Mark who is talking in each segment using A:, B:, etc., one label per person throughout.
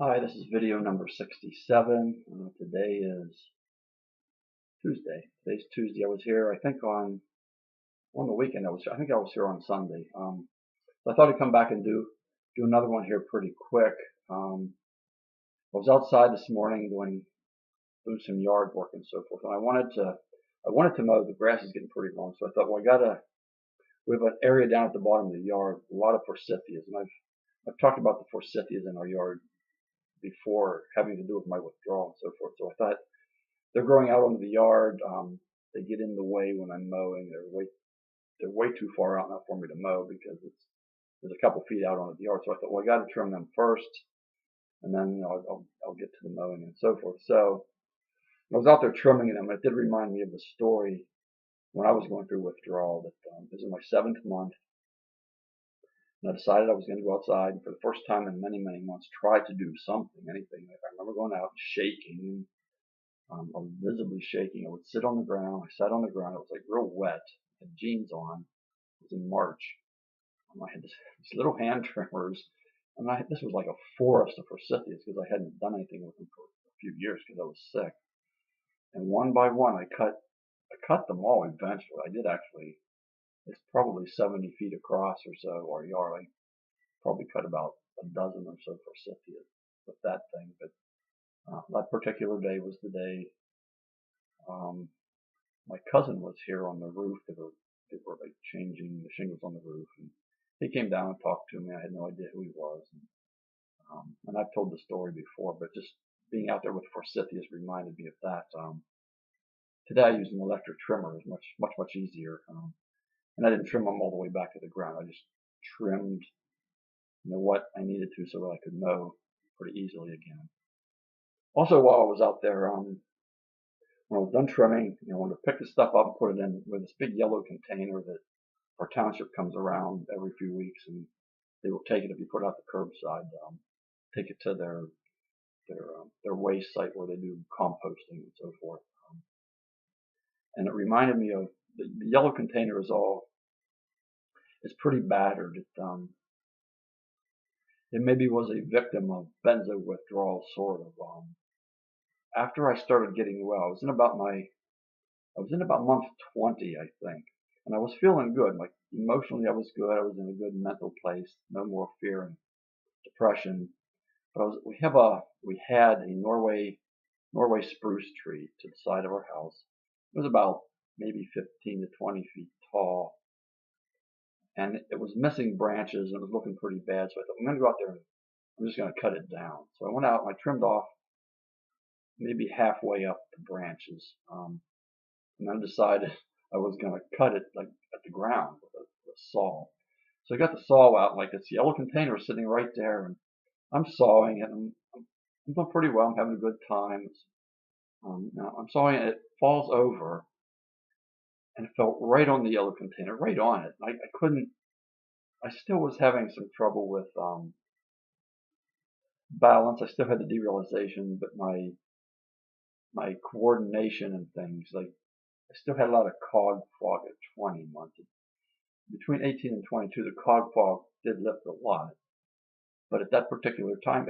A: Hi, this is video number 67. Today is Tuesday. Today's Tuesday. I was here, I think on the weekend. I think I was here on Sunday. So I thought I'd come back and do another one here pretty quick. I was outside this morning doing some yard work and so forth, and I wanted to mow. The grass is getting pretty long, so I thought, well, we have an area down at the bottom of the yard, a lot of forsythias, and I've talked about the forsythias in our yard before, having to do with my withdrawal and so forth. So I thought, they're growing out onto the yard. They get in the way when I'm mowing. They're way too far out now for me to mow because there's a couple feet out onto the yard. So I thought, well, I got to trim them first, and then I'll get to the mowing and so forth. So I was out there trimming them, and it did remind me of the story when I was going through withdrawal. That this is my 7th month, and I decided I was going to go outside, and for the first time in many, many months, try to do something, anything. I remember going out and shaking. I was visibly shaking. I would sit on the ground. I sat on the ground. It was like real wet. I had jeans on. It was in March. I had these little hand trimmers, and this was like a forest of forsythias because I hadn't done anything with them for a few years because I was sick. And one by one, I cut them all eventually. I did actually. It's probably 70 feet across or so, our yard. I probably cut about a dozen or so forsythias with that thing. But that particular day was the day. My cousin was here on the roof. They were like changing the shingles on the roof, and he came down and talked to me. I had no idea who he was, and I've told the story before, but just being out there with forsythias reminded me of that. Today I used an electric trimmer. It was much easier, and I didn't trim them all the way back to the ground. I just trimmed, what I needed to so that I could mow pretty easily again. Also, while I was out there, when I was done trimming, I wanted to pick the stuff up and put it in with this big yellow container that our township comes around every few weeks, and they will take it if you put it out the curbside. Take it to their waste site where they do composting and so forth. And it reminded me of the yellow container is pretty battered. It maybe was a victim of benzo withdrawal, sort of. After I started getting well, I was in about month 20, I think, and I was feeling good. Like emotionally, I was good. I was in a good mental place. No more fear and depression. But we had a Norway spruce tree to the side of our house. It was about maybe 15 to 20 feet tall, and it was missing branches and it was looking pretty bad. So I thought, I'm going to go out there and I'm just going to cut it down. So I went out and I trimmed off maybe halfway up the branches. And then decided I was going to cut it like at the ground with a saw. So I got the saw out, like this yellow container sitting right there, and I'm sawing it, and I'm doing pretty well. I'm having a good time. Now I'm sawing it. It falls over, and it fell right on the yellow container, right on it. I couldn't. I still was having some trouble with balance. I still had the derealization, but my coordination and things, like I still had a lot of cog fog at 20 months. Between 18 and 22, the cog fog did lift a lot, but at that particular time,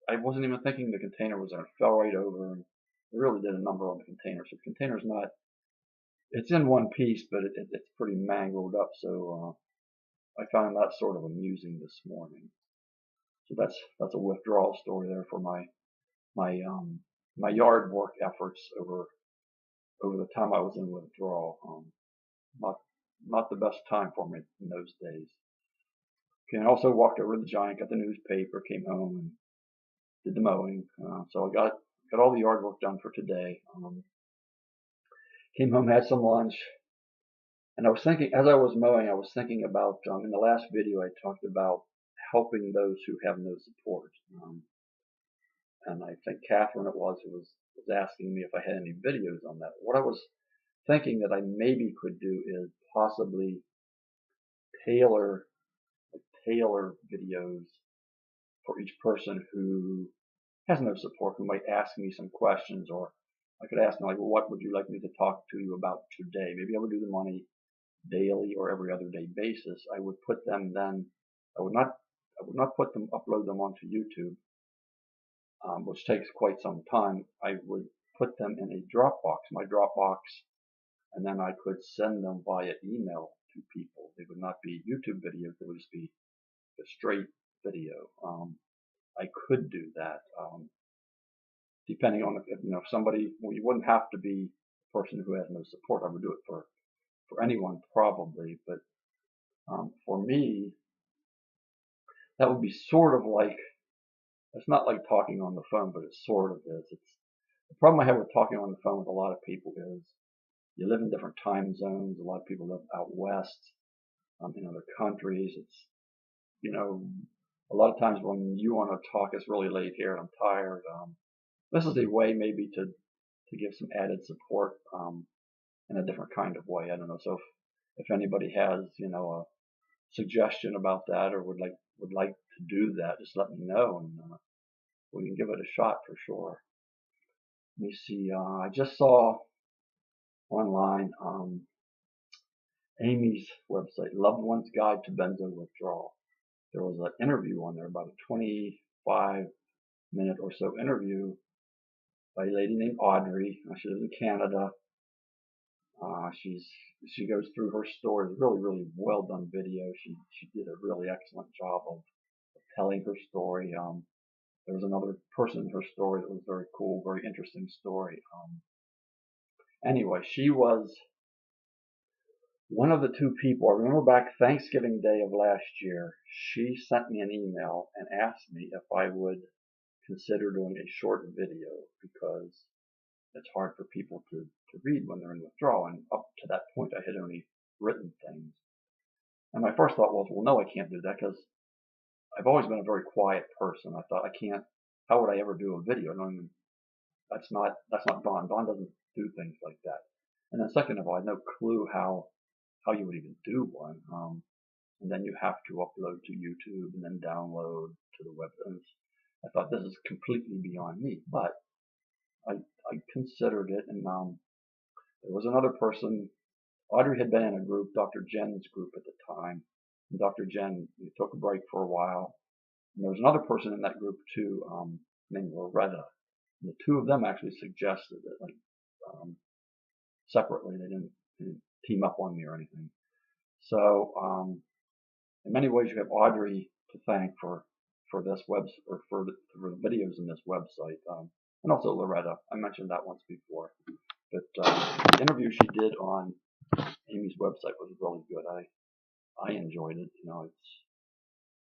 A: I wasn't even thinking the container was there. It fell right over, and it really did a number on the container. So the container's not, it's in one piece, but it's pretty mangled up. So I found that sort of amusing this morning. So that's a withdrawal story there for my yard work efforts over the time I was in withdrawal. Not the best time for me in those days. Okay, and I also walked over to the giant, got the newspaper, came home and did the mowing. So I got all the yard work done for today. Came home, had some lunch, and I was thinking, as I was mowing, I was thinking about, in the last video I talked about helping those who have no support. And I think Catherine it was who was asking me if I had any videos on that. What I was thinking that I maybe could do is possibly tailor videos for each person who has no support, who might ask me some questions, or I could ask them, like, well, what would you like me to talk to you about today? Maybe I would do them on a daily or every other day basis. I would put them then, I would not I would not upload them onto YouTube, which takes quite some time. I would put them in a Dropbox, my Dropbox, and then I could send them via email to people. They would not be YouTube videos; they would just be a straight video. I could do that, depending on if somebody. Well, you wouldn't have to be a person who has no support. I would do it for anyone probably, but for me, that would be sort of like, it's not like talking on the phone, but it sort of is. It's the problem I have with talking on the phone with a lot of people is you live in different time zones. A lot of people live out west, in other countries. It's, a lot of times when you want to talk, it's really late here and I'm tired. This is a way maybe to give some added support, in a different kind of way. I don't know. So if anybody has, a suggestion about that or would like to do that, just let me know and we can give it a shot for sure. Let me see. I just saw online Amy's website, Loved One's Guide to Benzo Withdrawal. There was an interview on there, about a 25-minute or so interview by a lady named Audrey. She lives in Canada. She goes through her story. Really, really well done video. She did a really excellent job of telling her story. There was another person in her story that was very cool, very interesting story. Anyway, she was one of the two people. I remember back Thanksgiving Day of last year, she sent me an email and asked me if I would consider doing a short video because it's hard for people to read when they're in withdrawal. And up to that point, I had only written things. And my first thought was, well, no, I can't do that because I've always been a very quiet person. I thought, I can't, how would I ever do a video? That's not Don. Don doesn't do things like that. And then second of all, I had no clue how you would even do one. And then you have to upload to YouTube and then download to the web. I thought this is completely beyond me, but I considered it, and there was another person. Audrey had been in a group, Dr. Jen's group at the time. And Dr. Jen took a break for a while. And there was another person in that group too, named Loretta. And the two of them actually suggested it, separately. They didn't team up on me or anything. So in many ways, you have Audrey to thank for this or for the videos in this website, and also Loretta. I mentioned that once before. But the interview she did on Amy's website was really good. I enjoyed it.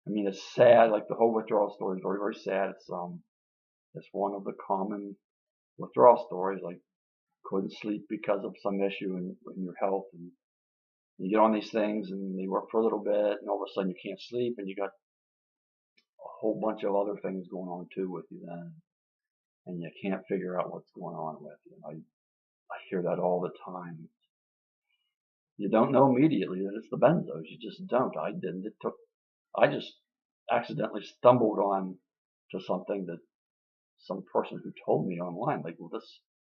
A: It's sad. Like the whole withdrawal story is very, very sad. It's one of the common withdrawal stories. Like couldn't sleep because of some issue in your health, and you get on these things and they work for a little bit, and all of a sudden you can't sleep, and you got a whole bunch of other things going on too with you then, and you can't figure out what's going on with you. I hear that all the time. You don't know immediately that it's the benzos. You just don't. I didn't. I just accidentally stumbled on to something that some person who told me online, like, well,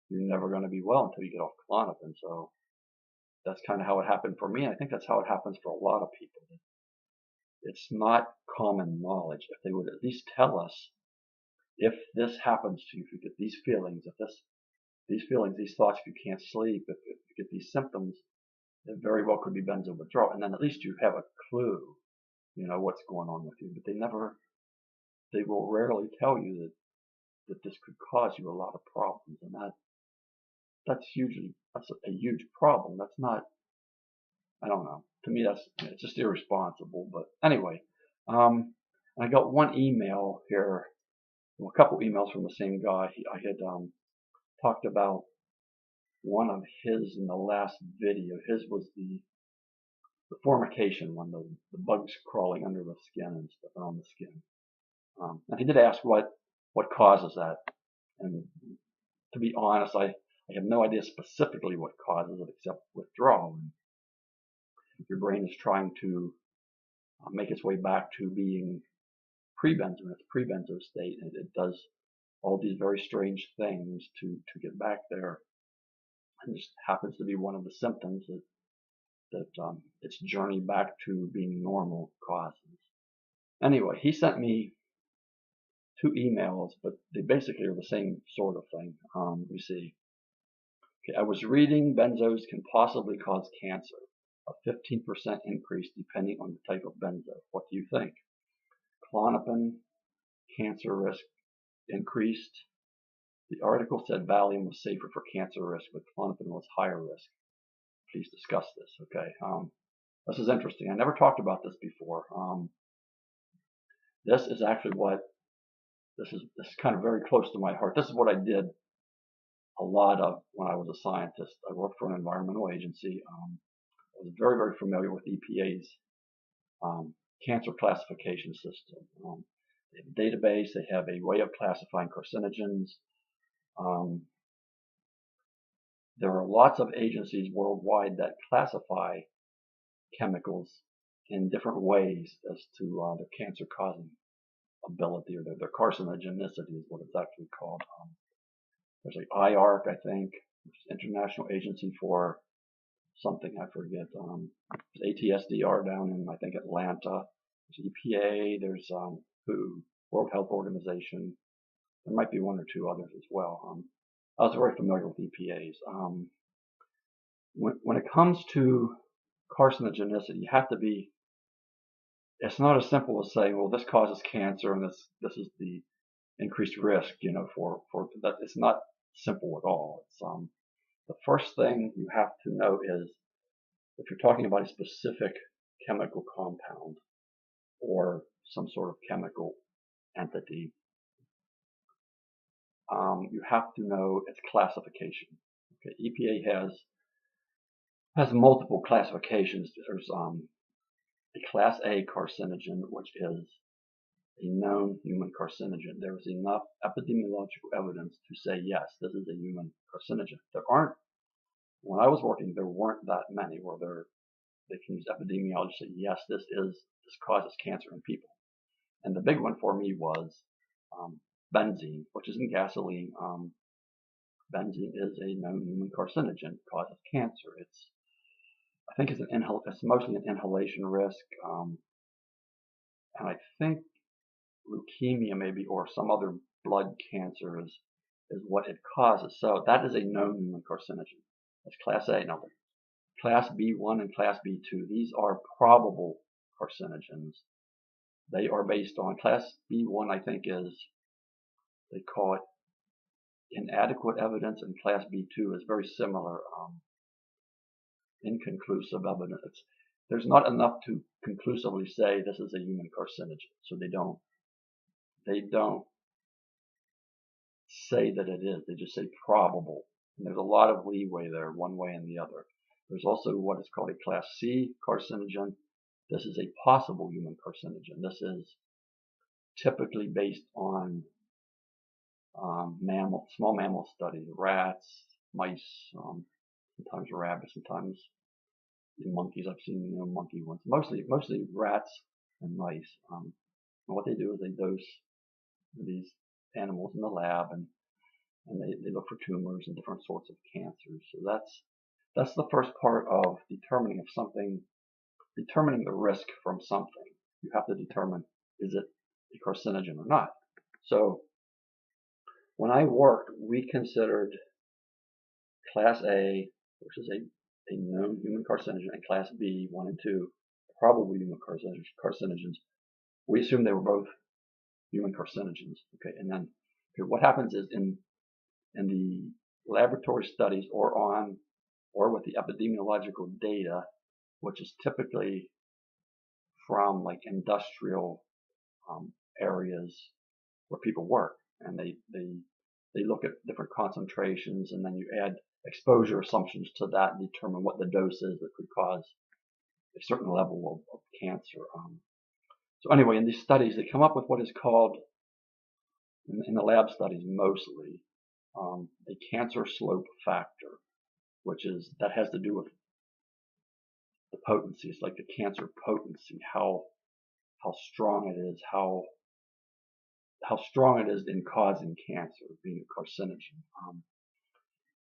A: you're never going to be well until you get off Klonopin. So that's kind of how it happened for me. I think that's how it happens for a lot of people. It's not common knowledge. If they would at least tell us, if this happens to you, if you get these feelings, these feelings, these thoughts, if you can't sleep, if you get these symptoms, it very well could be benzo withdrawal. And then at least you have a clue, what's going on with you. But they will rarely tell you that this could cause you a lot of problems. And that's a huge problem. That's not, I don't know. To me, it's just irresponsible. But anyway, I got one email here, a couple emails from the same guy. I had talked about one of his in the last video. His was the formication one, the bugs crawling under the skin and stuff on the skin. And he did ask what causes that. And to be honest, I have no idea specifically what causes it except withdrawal. And your brain is trying to make its way back to being pre-benzo, in its pre-benzo state, and it does all these very strange things to get back there. And this happens to be one of the symptoms that its journey back to being normal causes. Anyway, he sent me two emails, but they basically are the same sort of thing. You see, okay, I was reading benzos can possibly cause cancer, a 15% increase depending on the type of benzo. What do you think? Klonopin, cancer risk increased. The article said Valium was safer for cancer risk, but Klonopin was higher risk. Please discuss this. Okay. This is interesting. I never talked about this before. This is actually what this is kind of very close to my heart. This is what I did a lot of when I was a scientist. I worked for an environmental agency. I was very, very familiar with EPA's cancer classification system. They have a database. They have a way of classifying carcinogens. There are lots of agencies worldwide that classify chemicals in different ways as to their cancer-causing ability, or their carcinogenicity is what it's actually called. There's like IARC, I think, which is International Agency for something, I forget. There's ATSDR down in, I think, Atlanta. There's EPA. There's WHO, World Health Organization. There might be one or two others as well. I was very familiar with EPAs. When it comes to carcinogenicity, you have to be. It's not as simple as saying, well, this causes cancer and this is the increased risk, for that. It's not simple at all. It's the first thing you have to know is if you're talking about a specific chemical compound or some sort of chemical entity, you have to know its classification. Okay, EPA has multiple classifications. There's a Class A carcinogen, which is a known human carcinogen. There is enough epidemiological evidence to say, yes, this is a human carcinogen. When I was working, there weren't that many where they can use epidemiology to say, yes, this causes cancer in people. And the big one for me was benzene, which is in gasoline. Benzene is a known human carcinogen, causes cancer. I think it's mostly an inhalation risk, and I think leukemia maybe or some other blood cancer is what it causes. So that is a known human carcinogen. That's Class A. Now, Class B1 and Class B2, these are probable carcinogens. They are based on Class B1, I think they call it inadequate evidence, and Class B2 is very similar, inconclusive evidence. There's not enough to conclusively say this is a human carcinogen, so they don't say that it is. They just say probable. And there's a lot of leeway there, one way and the other. There's also what is called a Class C carcinogen. This is a possible human carcinogen. This is typically based on small mammal studies, rats, mice, sometimes rabbits, sometimes monkeys. I've seen monkey ones. Mostly rats and mice. And what they do is they dose these animals in the lab, and they look for tumors and different sorts of cancers. So that's the first part of determining the risk from something. You have to determine, is it a carcinogen or not? So when I worked, we considered Class A, which is a known human carcinogen, and Class B, 1 and 2, probably human carcinogens. We assumed they were both human carcinogens. Okay, and then what happens is in the laboratory studies or with the epidemiological data, which is typically from like industrial areas where people work, and they look at different concentrations, and then you add exposure assumptions to that and determine what the dose is that could cause a certain level of cancer. So anyway, in these studies, they come up with what is called, in the lab studies mostly, a cancer slope factor, that has to do with the potency. It's like the cancer potency, how strong it is, how strong it is in causing cancer, being a carcinogen.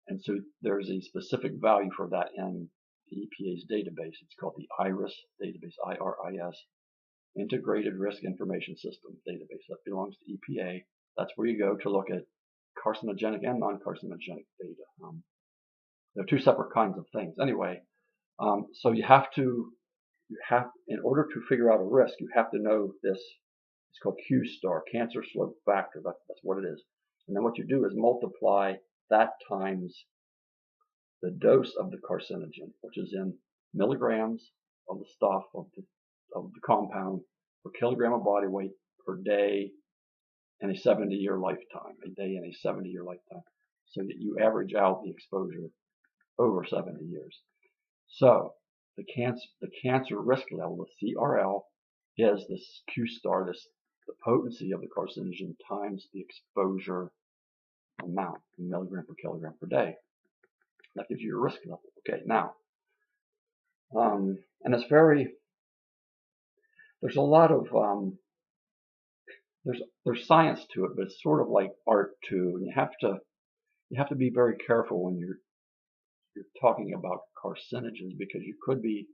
A: And so there's a specific value for that in the EPA's database. It's called the IRIS database, IRIS. Integrated Risk Information System database. That belongs to EPA. That's where you go to look at carcinogenic and non-carcinogenic data. There are two separate kinds of things. Anyway, so in order to figure out a risk, you have to know this. It's called Q star, cancer slope factor. That's what it is. And then what you do is multiply that times the dose of the carcinogen, which is in milligrams of the stuff of the compound per kilogram of body weight per day in a 70-year lifetime. A day in a 70-year lifetime, so that you average out the exposure over 70 years. So the cancer risk level, the CRL, is this Q star, the potency of the carcinogen times the exposure amount in milligram per kilogram per day. That gives you your risk level. Okay, now, and it's there's a lot of, there's science to it, but it's sort of like art too. And you have to be very careful when you're talking about carcinogens, because you could be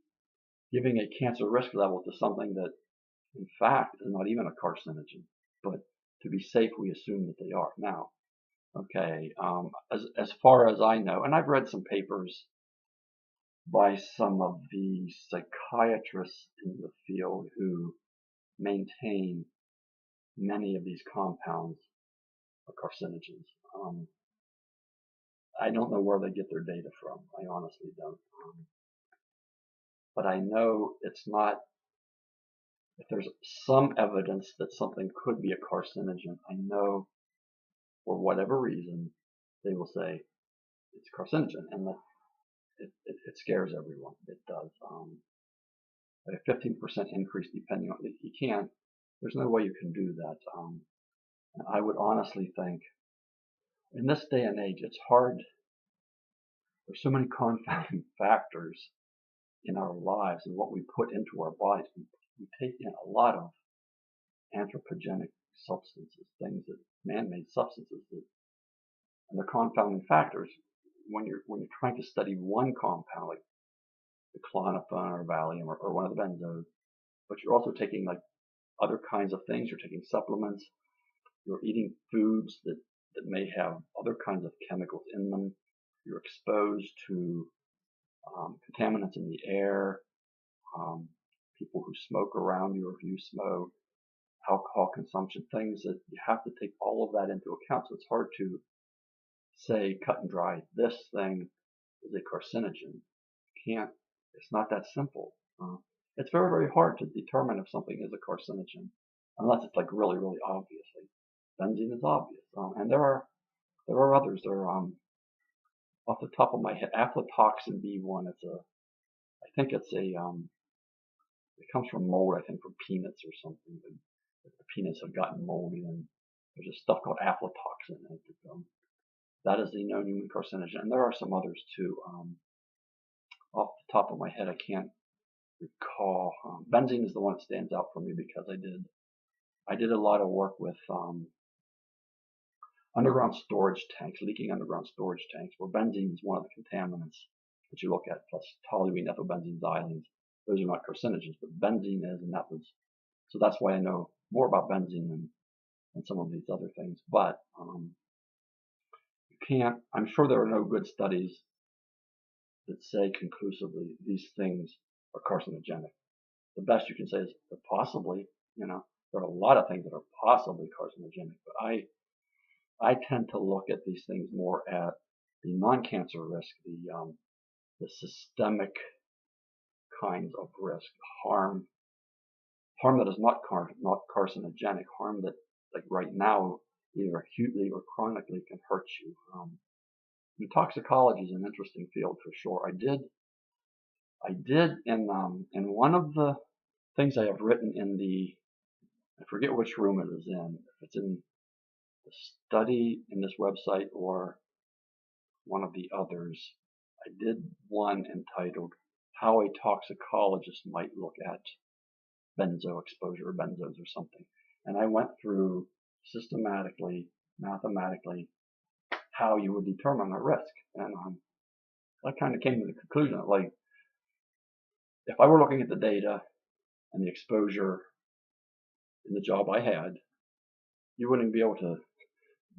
A: giving a cancer risk level to something that in fact is not even a carcinogen, but to be safe we assume that they are. Now, okay, as far as I know, and I've read some papers by some of the psychiatrists in the field who maintain many of these compounds are carcinogens. I don't know where they get their data from. I honestly don't. But I know it's not. If there's some evidence that something could be a carcinogen, I know for whatever reason they will say it's carcinogen, and it scares everyone. It does. At a 15% increase, depending on it, you can't. There's no way you can do that. And I would honestly think, in this day and age, it's hard. There's so many confounding factors in our lives and what we put into our bodies. We take in a lot of anthropogenic substances, things that man-made substances that, and they're confounding factors. When you're trying to study one compound like the Klonopin or Valium or one of the benzos, but you're also taking like other kinds of things. You're taking supplements. You're eating foods that may have other kinds of chemicals in them. You're exposed to contaminants in the air, people who smoke around you, or if you smoke, alcohol consumption, things that you have to take all of that into account. So it's hard to say cut and dry, this thing is a carcinogen. You can't, it's not that simple. It's very, very hard to determine if something is a carcinogen, unless it's like really, really obvious. Like benzene is obvious. And there are others. There are, off the top of my head, aflatoxin B1. I think it's a, it comes from mold, I think from peanuts or something. The peanuts have gotten moldy, and there's a stuff called aflatoxin in it. That is the known human carcinogen, and there are some others too. Off the top of my head, I can't recall. Benzene is the one that stands out for me because I did a lot of work with underground storage tanks, leaking underground storage tanks, where benzene is one of the contaminants that you look at, plus toluene, ethylbenzene, xylenes. Those are not carcinogens, but benzene is, and so that's why I know more about benzene than some of these other things. But you can't, I'm sure there are no good studies that say conclusively these things are carcinogenic. The best you can say is that possibly, there are a lot of things that are possibly carcinogenic, but I tend to look at these things more at the non-cancer risk, the systemic kinds of risk, harm that is not carcinogenic, harm that, like right now, either acutely or chronically can hurt you. And toxicology is an interesting field for sure. I did in one of the things I have written in I forget which room it is in. If it's in the study in this website or one of the others, I did one entitled How a Toxicologist Might Look at Benzo Exposure or Benzos or something. And I went through systematically, mathematically, how you would determine a risk. And I kind of came to the conclusion that, like, if I were looking at the data and the exposure in the job I had, you wouldn't be able to,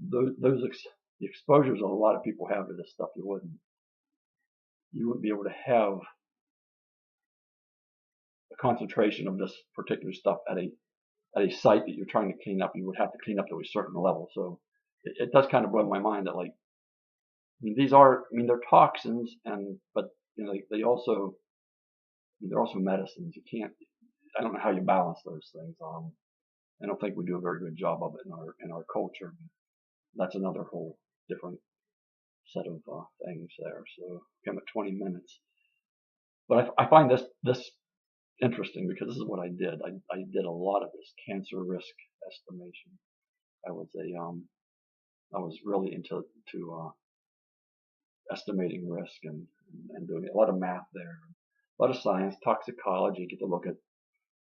A: the exposures that a lot of people have to this stuff, you wouldn't be able to have a concentration of this particular stuff at a site that you're trying to clean up. You would have to clean up to a certain level. So it does kind of blow my mind that, like, I mean, they're toxins, but they also, they're also medicines. You can't, I don't know how you balance those things. I don't think we do a very good job of it in our culture. That's another whole different set of things there. So I'm at 20 minutes, but I find this interesting because this is what I did. I did a lot of this cancer risk estimation. I was I was really into estimating risk and doing a lot of math there, a lot of science, toxicology. You get to look at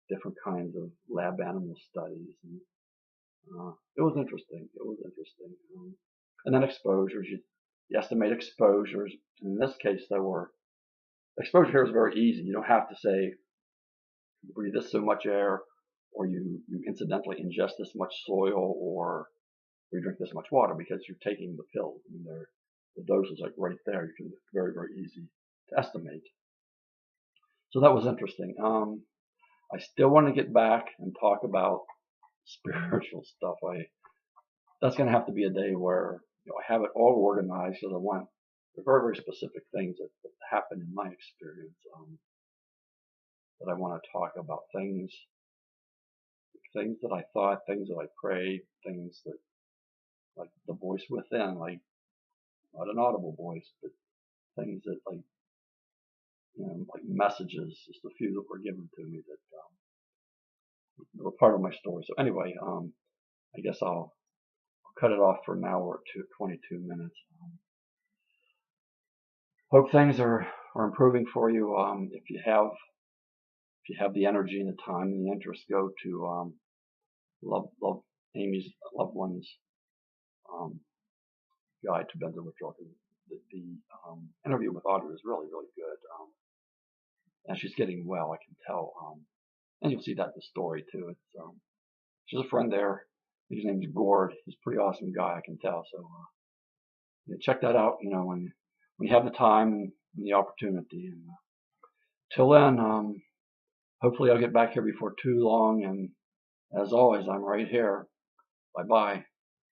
A: different kinds of lab animal studies, and it was interesting. It was interesting. And then exposures. You estimate exposures. In this case, exposure here is very easy. You don't have to say you breathe this so much air, or you incidentally ingest this much soil, or you drink this much water, because you're taking the pills. I mean, the dose is like right there. You can, very, very easy to estimate. So that was interesting. I still want to get back and talk about spiritual stuff. That's going to have to be a day where I have it all organized, because I want the very, very specific things that happen in my experience. That I want to talk about, things that I thought, things that I prayed, things that, like the voice within, like not an audible voice, but things that, like, like messages, just a few that were given to me that were part of my story. So anyway, I guess I'll cut it off for now. We're at 22 minutes. Hope things are improving for you. If you have the energy and the time and the interest, go to Love Amy's Loved Ones Guide to Benzo Withdrawal. The interview with Audrey is really, really good. And she's getting well, I can tell. And you'll see that in the story too. She's a friend there. His name's Gord. He's a pretty awesome guy, I can tell. So check that out. When you have the time and the opportunity. And till then, hopefully I'll get back here before too long. And as always, I'm right here. Bye bye.